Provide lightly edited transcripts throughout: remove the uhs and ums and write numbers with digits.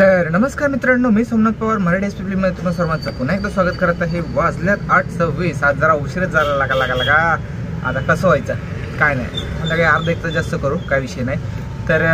तर नमस्कार मित्रांनो, मी सोमनाथ पवार मराठी एसपीपी मध्ये तुम्हा सर्वांचं पुन्हा एकदा स्वागत करत आहे। वाजल्यात 8:26। आज जरा उशीरच झाला लागा आता कसं व्हायचं काय नाही, म्हणजे काही अर्धा एक तास जास्त करू, काय विषय नाही। तर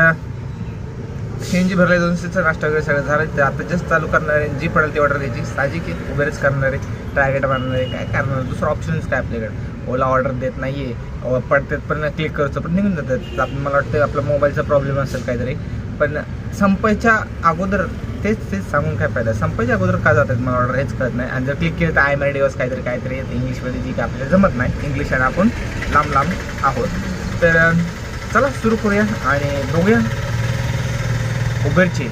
सीएनजी भरले 200चा नाश्ता वगैरे सगळं झालं। तर आता जस्ट चालू करणार आहे, जी पडेल ती ऑर्डर द्यायची, साहजिक आहे। उबेरच करणार आहे, टार्गेट मारणार आहे, काय करणार, दुसरं ऑप्शनच काय आपल्याकडे। ओला ऑर्डर देत नाही आहे, पडतात पण क्लिक करतो पण निघून जातात। आपण मला वाटतं आपला मोबाईलचा प्रॉब्लेम असेल काहीतरी, पण संपायच्या अगोदर तेच सांगून काय फायदा, संपायच्या अगोदर का जातात मला ऑर्डर हेच कळत नाही। आणि जर क्लिक केलं तर आय माय डिवॉर्स काहीतरी इंग्लिशमध्ये जी काय आपल्याला जमत नाही, इंग्लिश आणि आपण लांब आहोत। तर चला सुरू करूया आणि बघूया उबेरचे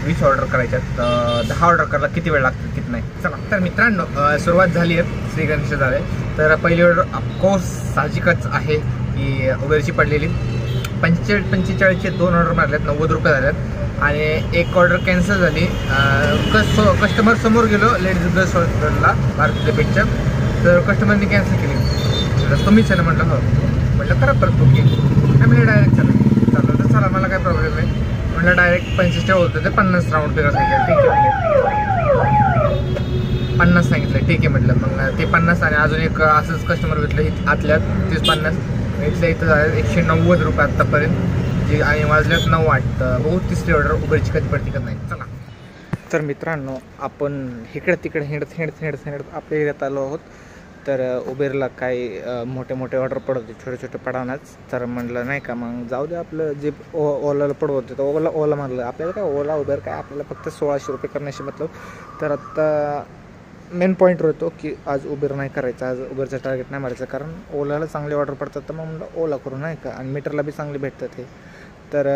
20 ऑर्डर करायच्यात, 10 ऑर्डर करायला किती वेळ लागतो किती नाही। चला तर मित्रांनो, सुरुवात झाली आहे, श्री गणेश झाले। तर पहिली ऑर्डर ऑफकोर्स साहजिकच आहे की उबेरची पडलेली 45चे 2 ऑर्डर मारल्यात, 90 रुपये झाल्यात आणि एक ऑर्डर कॅन्सल झाली। कस्टमर समोर गेलो लेडीज गर्ल्स हॉस्पिटलला भारतीय पेठच्या, तर कस्टमरने कॅन्सल केली। तुम्हीच आहे ना म्हटलं, हो म्हटलं करा परत बुकिंग, काय म्हणजे डायरेक्ट चालेल तर चला, मला काय प्रॉब्लेम आहे म्हटलं। डायरेक्ट 65 होतं ते 50 राऊंड फिगर सांगितलं, ठीक आहे म्हटलं 50 सांगितलं, ठीक आहे म्हटलं। मग ते 50 आणि अजून एक असंच कस्टमर भेटलं आतल्यात 30-50, इथल्या इथं झालं 190 रुपये आत्तापर्यंत जे, आणि वाजल्यात 9:08। बहुत तिसरी ऑर्डर उबेरची कधी पडती का नाही। चला तर मित्रांनो, आपण इकडे तिकडे हिंडत आपल्या एरियात आलो आहोत। तर उबेरला काही मोठे ऑर्डर पडत होते, छोटे पडवण्याच। तर म्हणलं नाही का, मग जाऊ दे आपलं जे ओलाला पडवत होतं ओला मारलं आपल्याला, काय ओला उबेर काय आपल्याला फक्त 1600 रुपये करण्याशी मतलब। तर आत्ता मेन पॉईंट होतो की आज उबेर नाही करायचं, आज उबेरचं टार्गेट नाही मारायचं, कारण ओलाला चांगले ऑर्डर पडतात। तर मग म्हणलं ओला करू नाही का, आणि मीटरला बी चांगले भेटतात हे। तर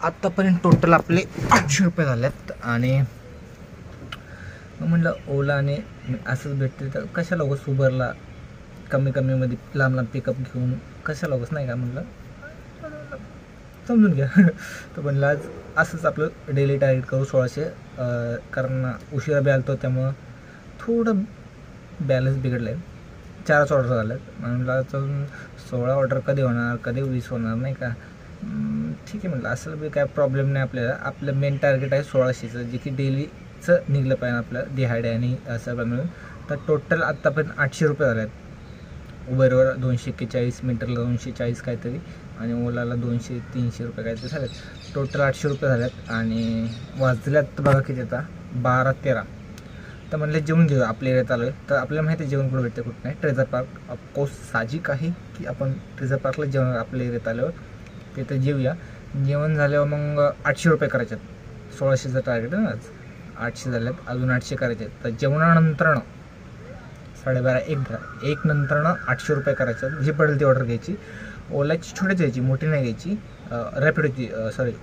आत्तापर्यंत टोटल आपले 800 रुपये झालेत आणि मग म्हणलं ओलाने असंच भेटते तर कशाला उगाच उबरला कमीमध्ये लांब पिकअप घेऊन कशाला उगाच नाही का, म्हणलं समजून घ्या। तर म्हणलं आज असंच आपलं डेली टार्गेट करू 1600, कारण उशिरा बी आलतो त्यामुळं थोडं बॅलन्स बिघडलं आहे। 4च ऑर्डर झाल्यात, म्हणलं 16 ऑर्डर कधी होणार, कधी 20 होणार नाही का। ठीक आहे म्हटलं, असं बी काय प्रॉब्लेम नाही आपल्याला। आपलं मेन टार्गेट आहे 1600चं, जे की डेलीचं निघलं पाहिजे आपलं दिहाडे आणि सगळं मिळून। तर टोटल आत्तापर्यंत 800 रुपये झाले आहेत। उबेरवर 241, मीटरला 240 काहीतरी, आणि ओलाला 200-300 रुपये काहीतरी झालेत। टोटल 800 रुपये झाल्यात आणि वाजल्यात बघा किती आता 12-13। तर म्हणलं जेवण घेऊ, आपल्या एरियात आलो आहे तर आपल्याला माहिती आहे जेवण कुठं भेटते कुठं नाही। ट्रेझर पार्क ऑफकोर्स साहजिक आहे की आपण ट्रेझर पार्कला जेवण आपल्या एरियात आल्यावर तिथं जेवूया। जेवण झाल्यावर मग 800 रुपये करायच्यात, 1600चं टार्गेट आहे ना आज, 800 झाल्यात, अजून 800 करायचे आहेत। तर जेवणानंतरनं 12:30-1 नंतरनं 800 रुपये करायच्यात, जी पडेल ती ऑर्डर घ्यायची। ओलाची छोटी घ्यायची, मोठी नाही घ्यायची। रॅपिडोची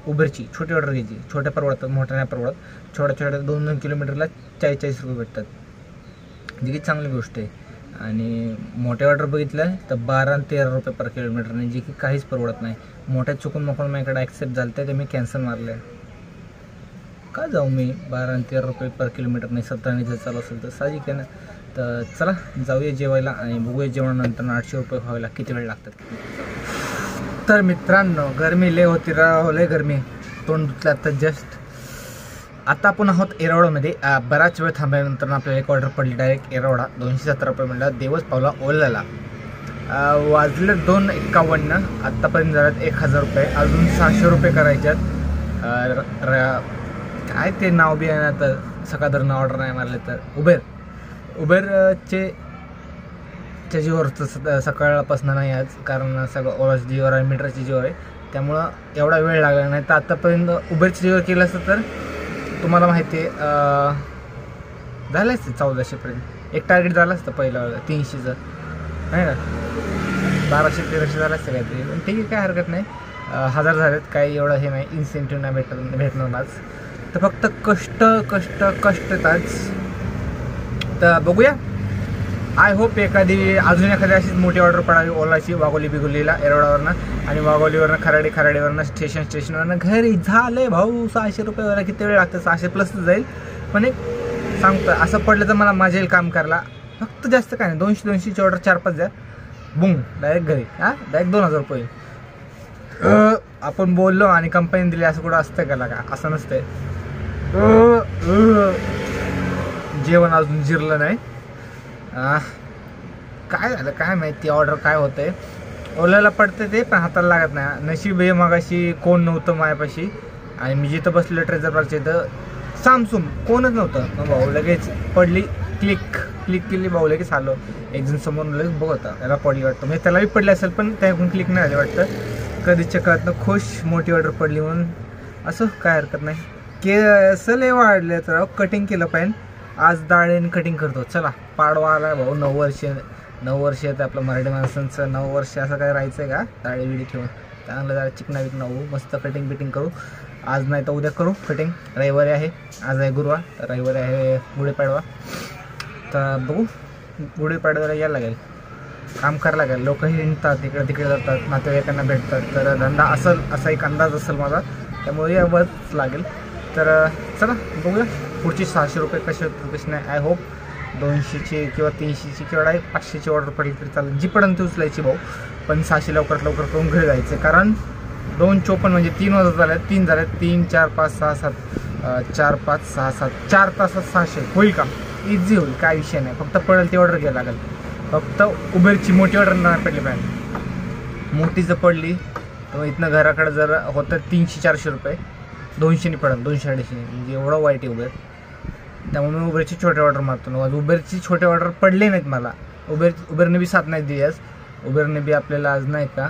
उबेरची छोटी ऑर्डर घ्यायची, छोट्या परवडतात, मोठ्या नाही परवडत। छोट्या 2-2 किलोमीटरला 40-40 रुपये भेटतात, जी की चांगली गोष्ट आहे। आणि मोठ्या ऑर्डर बघितलं तर 12-13 रुपये पर किलोमीटरने, जे की काहीच परवडत नाही। मोठ्या चुकून माझ्याकडे ॲक्सेप्ट झालं तर मी कॅन्सल मारलं, का जाऊ मी 12-13 रुपये पर किलोमीटरने 17ने जर चालू असेल तर साहजिक आहे ना। तर चला जाऊया जेवायला आणि बघूया जेवणानंतर 800 रुपये व्हायला किती वेळ लागतात। तर मित्रांनो, गरमी लय होती लय गरमी, तोंड धुतलं आता जस्ट। आता आपण आहोत एरवडामध्ये। बराच वेळ थांबल्यानंतर आपल्याला एक ऑर्डर पडली डायरेक्ट एरवडा, 270 रुपये म्हणलं देवच पावला ओलाला। वाजले 2:51, आत्तापर्यंत झाल्यात 1000 रुपये, अजून 600 रुपये करायच्यात। काय ते नाव बी आहे ना, तर सकाळधरनं ऑर्डर नाही मारले तर उबेरचे जीवरचं सकाळपासून नाही आज, कारण सगळं ओलाच्या जीवर आहे, मीटरच्या जीवर आहे, त्यामुळं एवढा वेळ लागला नाही। तर आत्तापर्यंत उबेरच्या जीवर केलं असतं तर तुम्हाला माहिती आहे झालं असतं 1400पर्यंत। एक टार्गेट झालं असतं पहिलं 300चं नाही का, 1200-1300 झालं असतं काहीतरी, पण ठीक आहे काय हरकत नाही। 1000 झालेत, काही एवढं हे नाही, इन्सेंटिव्ह नाही भेटणार आज। तर फक्त कष्टच। तर बघूया, आय होप अजून एखादी अशीच मोठी ऑर्डर पडावी ओलाची, वाघोली बिगोलीला एरवडावरनं, आणि वाघोलीवरनं खराडीवरनं स्टेशनवरनं घरी। झाले भाऊ 600 रुपये, किती वेळ लागतं, 600 प्लस जाईल, पण एक सांगतो असं पडलं तर मला मजा येईल काम करायला। फक्त जास्त काय नाही, 200-200ची ऑर्डर 4-5 द्या, बुंग डायरेक्ट घरी, डायरेक्ट 2000 रुपये। आपण बोललो आणि कंपनी दिली असं कुठं असतं का लागा? असं नसतंय. जेवण अजून जिरलं नाही. काय झालं काय माहिती, ऑर्डर काय होतंय. ओलाला पडते ते पण हाताला लागत नाही. नशीब आहे मगाशी कोण नव्हतं माझ्यापाशी आणि मी जिथं बसलो ट्रेजर पार्कच्या इथं सामसूम कोणच नव्हतं. मग भाऊ लगेच पडली, क्लिक केली, भाऊ लगेच आलो. एक जण समोर लगेच बघता त्याला पडली वाटतं, म्हणजे त्यालाही पडली असेल पण त्याकडून क्लिक नाही झाली वाटतं. कधीच्या काळातनं खुश मोठी ऑर्डर पडली म्हणून असं काय हरकत नाही. केस लय वाढले तर कटिंग केलं पाहिजे. आज दाढीने कटिंग करतो. चला पाडवा आला भाऊ. 9 वर्ष येतं आपलं मराठी माणसांचं. 9 वर्ष असं काय राहायचं आहे का? दाढी बिडी ठेवून चांगलं जरा चिकना बिकना होऊ, मस्त कटिंग बिटिंग करू. आज नाही तर उद्या करू कटिंग. रविवारी आहे, आज आहे गुरुवार, रविवारी आहे गुढीपाडवा. तर बघू गुढीपाडव्याला यायला लागेल, काम करायला लागेल. लोकही हिंडतात, इकडे तिकडे जातात, नातेवाईकांना भेटतात. तर धंदा असेल असा एक अंदाज असेल माझा, त्यामुळे यावंच लागेल. तर चला बघूया पुढची 600 रुपये कसे नाही. आय होप 200ची किंवा 300ची किंवा डायरेक्ट 500ची ऑर्डर पडली तरी चालेल. जीपर्यंत उचलायची भाऊ, पण 600 लवकरात लवकर करून घरी जायचं. कारण 2:54 म्हणजे 3 वाजत झाले, 3 झाले, 3 4 5 6 7 4 5 6 7 4 तासात 600 होईल का? इझी होईल, काय विषय नाही. फक्त पडेल ती ऑर्डर घ्यायला लागेल. फक्त उबेरची मोठी ऑर्डर नाही पडली पाहिजे. मोठी जर पडली तर इथनं घराकडे जर होतं 300-400 रुपये, 200 पडेल, 200-250 म्हणजे एवढं वाईट आहे उबेर. त्यामुळे मी उबेरची छोटे ऑर्डर मारतो. आज उबेरची छोटे ऑर्डर पडले नाहीत मला. उबेरने बी साथ नाही दिली आज. उबेरने बी आपल्याला आज नाही का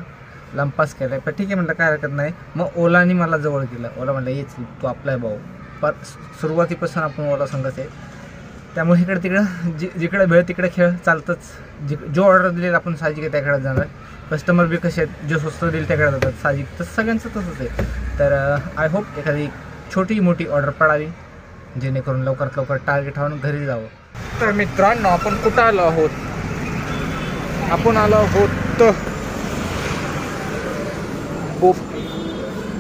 लंपास केला आहे. पण ठीक आहे म्हटलं काय हरकत नाही. मग ओलाने मला जवळ केलं. ओला म्हटलं येच तू आपला आहे भाऊ. पर सुरुवातीपासून आपण ओला संघच आहे. त्यामुळे इकडे तिकडं जिकडे भेळ तिकडे खेळ चालतंच. जो ऑर्डर दिलेलं आपण साहजिक आहे त्याकडे जाणार. कस्टमर बी कसे आहेत, जो स्वस्त देईल त्याकडे जातात साहजिक. तर सगळ्यांचं तसंच आहे. तर आय होप एखादी छोटी मोठी ऑर्डर पडावी जेणेकरून लवकरात लवकर टार्गेट होऊन घरी जावं. तर मित्रांनो आपण कुठं आलो आहोत? आपण आलो आहोत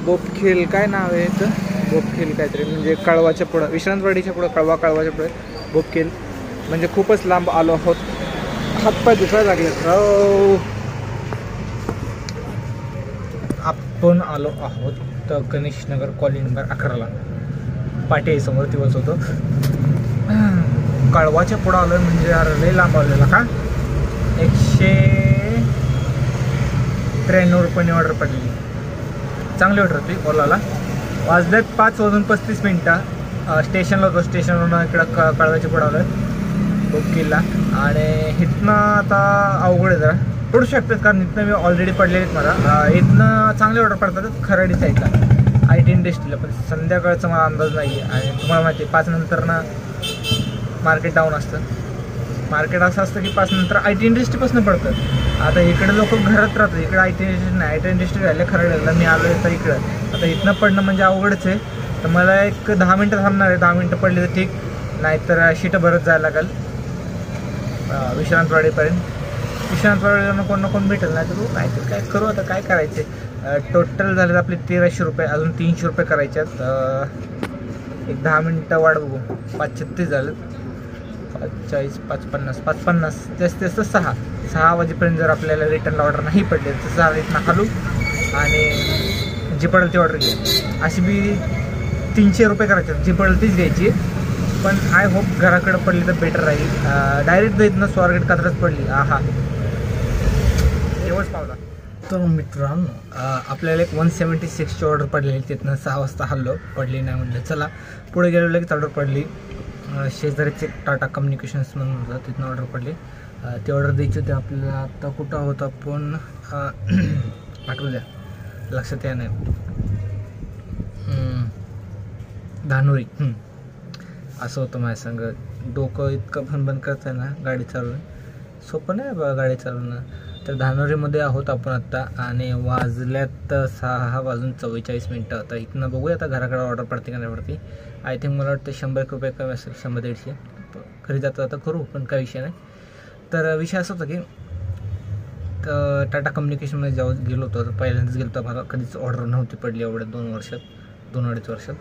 बोपखेल, काय नाव आहे तर बोपखेल काहीतरी, म्हणजे कळवाच्या पुढं, विश्रांतवाडीच्या पुढं कळवाच्या पुढे बोपखेल. म्हणजे खूपच लांब आलो आहोत. हातपाय दुखायला लागले. आपण आलो आहोत तर गणेश नगर कॉलनी नंबर 11ला पाटे समोर दिवस होतो. कळवाच्या पुढं आलो म्हणजे लय लांब आलेला का? 193 रुपयाने ऑर्डर पडलेली. चांगली ऑर्डर होती. ओलाला वाजल्यात 5:35 स्टेशनला होतो. स्टेशनवरून इकडं कळवाच्या पुढं आलो आहे बोपखेलला. आणि इथनं आता अवघड आहे जरा, पडू शकतात कारण इथनं मी ऑलरेडी पडलेले आहेत मला. इथनं चांगले ऑर्डर पडतात खराडी साईडला, IT इंडस्ट्रीला. पण संध्याकाळचा मला अंदाज नाही आहे. आणि तुम्हाला माहिती आहे 5 नंतर ना मार्केट डाऊन असतं. मार्केट असं असतं की 5 नंतर IT इंडस्ट्रीपासून पडतं. आता इकडे लोक घरात राहतात, इकडे IT इंडस्ट्री नाही. IT इंडस्ट्री राहिले खराडीला. मी आलो आहे तर इकडं आता इथनं पडणं म्हणजे अवघडच आहे. तर मला एक 10 मिनटं थांबणार आहे. 10 मिनटं पडली तर ठीक, नाहीतर शीटं भरत जायला लागेल विश्रांतवाडीपर्यंत. विश्रांतवाडीला कोण ना कोण भेटेल, नाही तर नाहीतर काय करू. आता काय करायचे. टोटल झाले आपले 1300 रुपये. अजून 300 रुपये करायचे आहेत. एक 10 मिनटं वाढ बघू. 5:36 झालं. 5:40 5:50 जास्त 6 वाजेपर्यंत जर आपल्याला रिटर्न ऑर्डर नाही पडले तर 6 इथनं हालू आणि जी पडेल ती ऑर्डर घेऊ. अशी बी 300 रुपये करायचे, जी पडेल तीच घ्यायची. पण आय होप घराकडे पडली तर बेटर राहील. डायरेक्ट इथनं स्वारगेट कात्रज पडली. हा तेव्हाच पावला. तर मित्रांनो आपल्याला एक 176ची ऑर्डर पडलेली. तिथनं 6 वाजता हल्लो, पडली नाही म्हटलं चला पुढे गेलो. लगेच ऑर्डर पडली. शेजारीचे टाटा कम्युनिकेशन्स म्हणून होतं, तिथनं ऑर्डर पडली. ती ऑर्डर द्यायची होती आपल्याला. आता कुठं आहोत आपण आठवू द्या, लक्षात या नाही. धानोरी असं होतं माझ्या संग. डोकं इतकं बंद करत आहे ना गाडी चालवणं, सोपं नाही बघा गाडी चालवणं. तर धानोरीमध्ये आहोत आपण आत्ता आणि वाजल्यात 6:44. आता इथनं बघूया आता घराकडे ऑर्डर पडते का नाही पडते. आय थिंक मला वाटतं 100 रुपये कमी असेल, 100-150. घरी जाता आता करू, पण काही विषय नाही. तर विषय असं होता की टाटा कम्युनिकेशनमध्ये जेव्हा गेलो होतो तर पहिल्यांदाच गेलो होतो. मला कधीच ऑर्डर नव्हती पडली एवढ्या 2-2.5 वर्षात.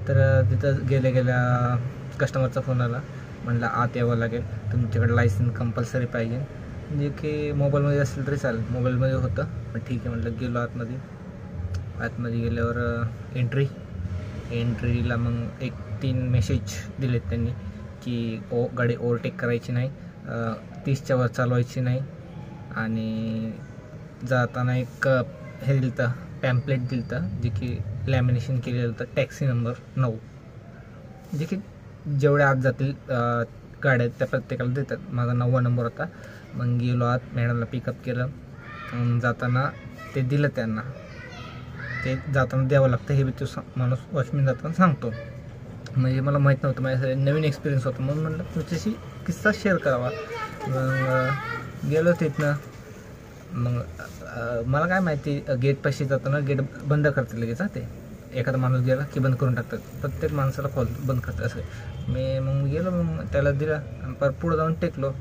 तर तिथं गेल्या कस्टमरचा फोन आला, म्हणलं आत यावं लागेल, तुमच्याकडे लायसन्स कंपल्सरी पाहिजे. जे की मोबाईलमध्ये असेल तरी चालेल. मोबाईलमध्ये होतं पण ठीक आहे म्हटलं. गेलो आतमध्ये, आतमध्ये गेल्यावर एंट्रीला मग 1-3 मेसेज दिलेत त्यांनी की गाडी ओव्हरटेक करायची नाही, 30च्या वर चालवायची नाही, आणि जाताना एक हे दिलं होतं, पॅम्पलेट दिलं होतं जे की लॅमिनेशन केलेलं होतं, टॅक्सी नंबर 9, जे की जेवढ्या आत जातील गाड्या त्या प्रत्येकाला देतात. माझा 9वा नंबर होता. मग गेलो आत, मॅडमला पिकअप केलं. जाताना ते दिलं त्यांना, ते जाताना द्यावं लागतं, हे बी तो माणूस वॉचमॅन जाताना सांगतो. म्हणजे मला माहीत नव्हतं, माझ्यासाठी नवीन एक्सपिरियन्स होता, म्हणून म्हटलं तुमच्याशी किस्सा शेअर करावा. मग गेलो तिथनं. मग मला काय माहिती, गेटपाशी जाताना गेट बंद करते लगेच. ते एखादा माणूस गेला की बंद करून टाकतात, प्रत्येक माणसाला बंद करतात असं. मग गेलो, मग त्याला दिला, पर पुढं जाऊन टेकलो.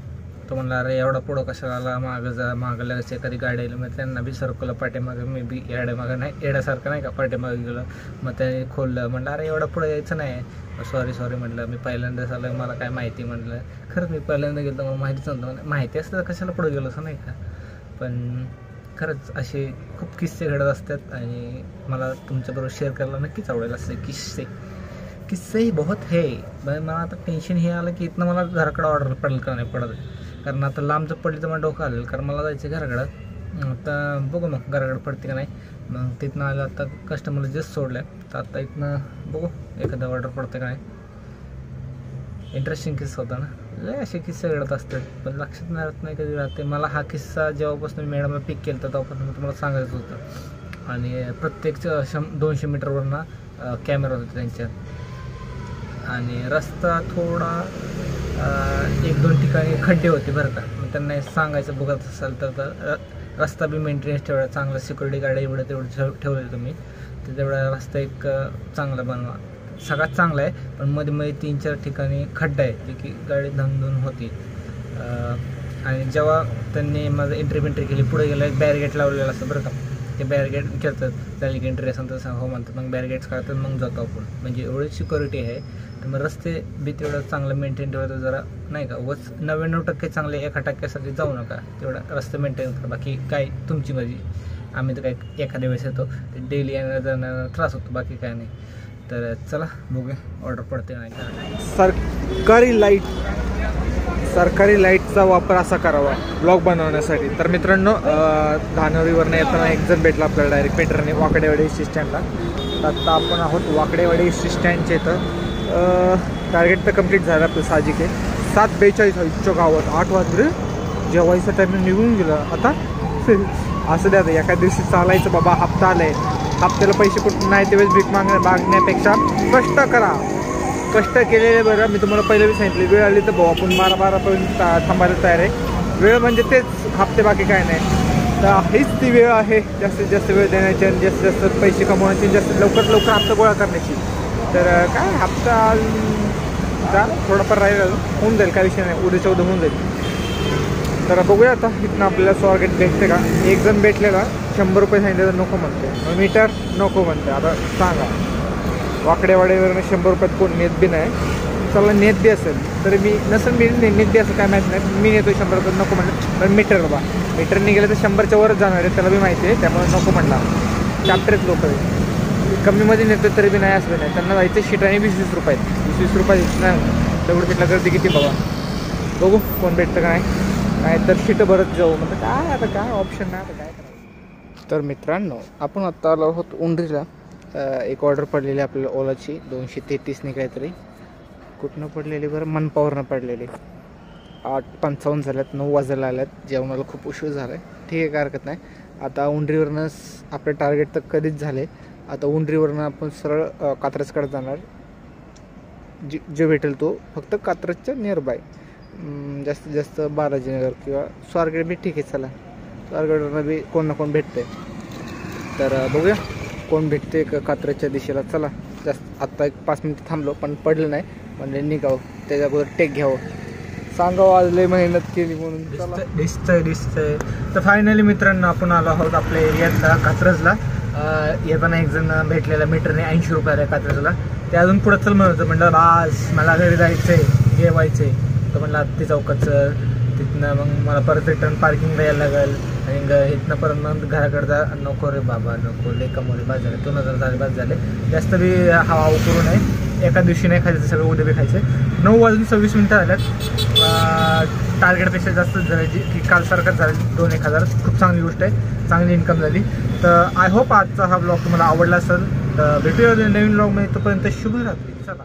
तो म्हणला अरे एवढा पुढं कशाला आला, मागं जा, मागं लगेच एखादी गाडी आली. मग त्यांना बी सरकवलं पाठीमागं, मी बी मागं नाही, येड्यासारखं नाही का पाठीमागं गेलं. मग त्याने खोललं, म्हटलं अरे एवढं पुढं यायचं नाही. सॉरी म्हटलं, मी पहिल्यांदाच आलं, मला काय माहिती. म्हटलं खरंच मी पहिल्यांदा गेलो, मला माहितीच नव्हतं. माहिती असतं तर कशाला पुढं गेलो असं नाही का. पण खरंच असे खूप किस्से घडत असतात आणि मला तुमच्याबरोबर शेअर करायला नक्कीच आवडेल. असे किस्से बहुत है. मला आता टेन्शन हे आलं की इथनं मला घराकडं ऑर्डर पडेल का नाही पडत, कारण आता लांबचं पडली तर मला डोकं आलेल, कारण मला जायचं घराकडं. आता बघू मग घराकडं पडते का नाही. मग तिथनं आलं, आता कस्टमरला जस्ट सोडलं आहे, तर आता इथनं बघू एखादा ऑर्डर पडते का नाही. इंटरेस्टिंग किस्सा होता ना, लय असे किस्से घडत असतात, पण लक्षात नाही राहत, नाही कधी राहते. मला हा किस्सा जेव्हापासून मॅडमला पिक केलं तर तेव्हापासून मी तुम्हाला सांगायचं होतं. आणि प्रत्येक 200 मीटरवरनं कॅमेरा होते त्यांच्या. आणि रस्ता थोडा 1-2 ठिकाणी खड्डे होते बरं का. मग त्यांना सांगायचं बघत असाल तर रस्ता बी मेंटेनन्स ठेवला चांगला, सिक्युरिटी गार्ड तेवढं ठेवलं तुम्ही, तर तेवढा रस्ता एक चांगला बनवा. सगळ्यात चांगला आहे, पण मध्ये 3-4 ठिकाणी खड्डा आहे जे की गाडी धनधून होती. आणि जेव्हा त्यांनी माझं एंट्री केली, पुढे गेला एक बॅरिगेट लावलेलं असतं बरं का. ते बॅरिगेट विचारतात झाली की एंट्री असेल तर हो म्हणतात, मग बॅरिगेट्स काढतात, मग जातो आपण. म्हणजे एवढी सिक्युरिटी आहे. तर मग रस्ते बी तेवढं चांगलं मेंटेन ठेवायचं जरा, नाही का. 99% चांगले, 1% जाऊ नका. तेवढा रस्ते मेंटेन करा, बाकी काय तुमची मर्जी. आम्ही तर काय एखाद्या वेळेस येतो, ते डेली येण्याला जाण्याला त्रास होतो, बाकी काय नाही. तर चला बघूया ऑर्डर पडते नाही का. सरकारी लाईटचा वापर असा करावा ब्लॉग बनवण्यासाठी. तर मित्रांनो, धानोरीवरनं येताना एक जण भेटला आपल्याला डायरेक्ट मेट्रोने वाकडेवाडी एस टी स्टँडला. तर आता आपण आहोत वाकडेवाडी एस टी स्टँडच्या इथं. टार्गेट तर कंप्लीट झालं आपलं, साहजिक आहे. 7:42 इच्छा गावात 8 वाजले, जेवायचा टायमिंग निघून गेला. आता असं द्या, एका दिवशी चालायचं बाबा, हप्ता आलाय, हप्त्याला पैसे कुठून नाही त्यावेळेस भीक मागण्यापेक्षा कष्ट करा. कष्ट केलेले बरं. मी तुम्हाला पहिलं बी सांगितले, वेळ आली तर भाऊ आपण 12-12पर्यंत थांबायला तयार आहे. वेळ म्हणजे तेच हप्ते, बाकी काय नाही. तर हीच ती वेळ आहे, जास्तीत जास्त वेळ देण्याची आणि जास्तीत जास्त पैसे कमवण्याची, जास्त लवकर हप्ता गोळा करण्याची. तर काय हप्ता थोडाफार राहील, होऊन जाईल, काय विषय नाही, उद्याच्या उद्या होऊन जाईल. तर बघूया आता इथनं आपल्याला स्वारगेट भेटते का. एक जण भेटलेला 100 रुपये सांगितले तर नको म्हणते, मीटर नको म्हणते. आता सांगा, वाकडेवाडीवरनं 100 रुपयात कोण नेत बी नाही. चला नेत बी असेल तर मी नसेल, मी नेत बी असं काय माहीत नाही, मी नेतो 100 रुपयात नको म्हणलं. पण मीटर बाबा, मीटरने गेलं तर 100च्या वरच जाणार आहे, त्याला बी माहिती आहे, त्यामुळे नको म्हणला. चॅप्टरेत लोक कमीमध्ये नेतो तरी बी नाही असं नाही. त्यांना जायचं शिटाने 20-20 रुपये, 20-20 रुपये नाही तेवढं शिटला गर्दी किती बाबा. बघू कोण भेटतं का नाही तर शिटं भरत जाऊ. म्हणजे काय आता काय ऑप्शन नाही, आता काय करायचं. तर मित्रांनो, आपण आत्ता आलो आहोत उंडरीला. एक ऑर्डर पडलेली आपल्याला ओलाची 233ने काहीतरी. कुठनं पडलेली बरं, मनपावरनं पडलेली. 8:55 झाल्यात, 9 वाजायला आल्यात. जेवणाला खूप उशीर झाला आहे, ठीक आहे, काय हरकत नाही. आता उंडरीवरनंच आपलं टार्गेट तर कधीच झाले. आता उंडरीवरनं आपण सरळ कात्रजकडे जाणार. जे भेटेल तो फक्त कात्रजच्या नियर बाय, जास्तीत जास्त बालाजीनगर किंवा स्वारगेट बी ठीक आहे. चला स्वारगेटवरनं बी कोण ना कोण भेटते, तर बघूया कोण भेटते का कात्रजच्या दिशेला. चला जास्त आत्ता एक 5 मिनिटं थांबलो, पण पडलं नाही, म्हणजे निघावं, त्याच्या अगोदर टेक घ्यावं, सांगावं आज लय मेहनत केली म्हणून. दिसतंय. तर फायनली मित्रांनो, आपण आलो आहोत आपल्या एरियातला कात्रजला. येताना एक जण भेटलेला मीटरने 80 रुपयाला कात्रजला. ते अजून पुढं चल म्हणत होतं, म्हटलं बास मला घरी जायचं आहे, जेवायचं आहे. तर म्हणलं हत्ती चौकाचं, तिथनं मग मला परत रिटर्न पार्किंगला यायला लागेल. आणि इथनं परत मग घराकडे जा. नको रे बाबा नको, लय कमवले बाद झाले, 2000 झाले बाद झाले, जास्त बी हवा करू नये. एका दिवशी नाही खायचं सगळं, उद्या बी खायचे. 9:26 झाल्यात. टार्गेटपेक्षा जास्तच झाले की कालसारखंच झालं 2-1000. खूप चांगली गोष्ट आहे, चांगली इन्कम झाली. तर आय होप आजचा हा ब्लॉग तुम्हाला आवडला असेल. तर भेटूया नवीन ब्लॉगमध्ये, तोपर्यंत शुभ रात्री. चला.